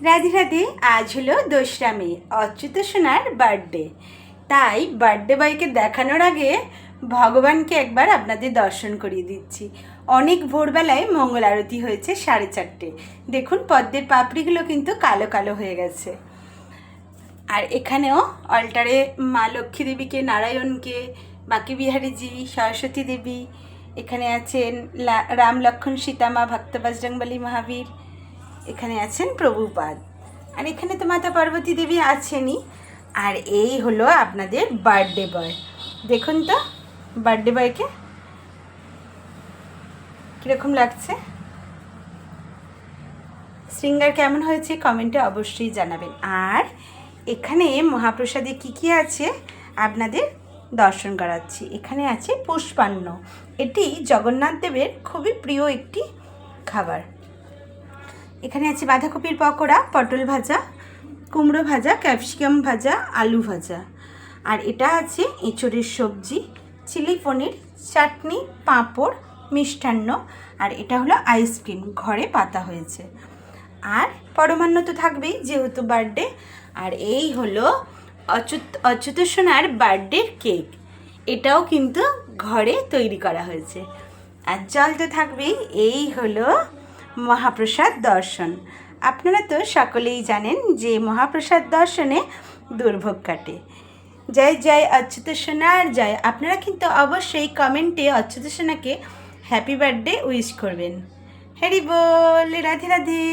রাধে রাধে। আজ হলো 2রা মে, অচ্যুত সোনার বার্থডে। তাই বার্থডে বয়কে দেখানোর আগে ভগবানকে একবার আপনাদের দর্শন করিয়ে দিচ্ছি। অনেক ভোরবেলায় মঙ্গল আরতি হয়েছে 4:30। দেখুন পদ্মের পাপড়িগুলো কিন্তু কালো কালো হয়ে গেছে। আর এখানেও অল্টারে মা লক্ষ্মী দেবীকে, নারায়ণকে, বাঁকে বিহারীজি, সরস্বতী দেবী, এখানে আছেন রাম লক্ষ্মণ সীতা মা, ভক্ত বজরংবলী মহাবীর, এখানে আছেন প্রভুপাদ, আর এখানে তো মাতা পার্বতী দেবী আছেনই। আর এই হলো আপনাদের বার্থডে বয়। দেখুন তো বার্থডে বয়কে কীরকম লাগছে। শৃঙ্গার কেমন হয়েছে কমেন্টে অবশ্যই জানাবেন। আর এখানে মহাপ্রসাদে কি কি আছে আপনাদের দর্শন করাচ্ছি। এখানে আছে পুষ্পান্ন, এটি জগন্নাথ দেবের খুবই প্রিয় একটি খাবার। এখানে আছে বাঁধাকপির পকোড়া, পটল ভাজা, কুমড়ো ভাজা, ক্যাপসিকাম ভাজা, আলু ভাজা। আর এটা আছে এঁচড়ের সবজি, চিলি পনির, চাটনি, পাঁপড়, মিষ্টান্ন। আর এটা হলো আইসক্রিম, ঘরে পাতা হয়েছে। আর পরমান্ন তো থাকবেই যেহেতু বার্থডে। আর এই হলো অচ্যুত সোনার বার্থডের কেক, এটাও কিন্তু ঘরে তৈরি করা হয়েছে। আর জল তো থাকবেই। এই হলো মহাপ্রসাদ দর্শন। আপনারা তো সকলেই জানেন যে মহাপ্রসাদ দর্শনে দুর্ভোগ কাটে। জয় জয় অচ্যুত সোনার জয়। আপনারা কিন্তু অবশ্যই কমেন্টে অচ্যুত সোনাকে হ্যাপি বার্থডে উইশ করবেন। হরি বল, রাধে রাধে।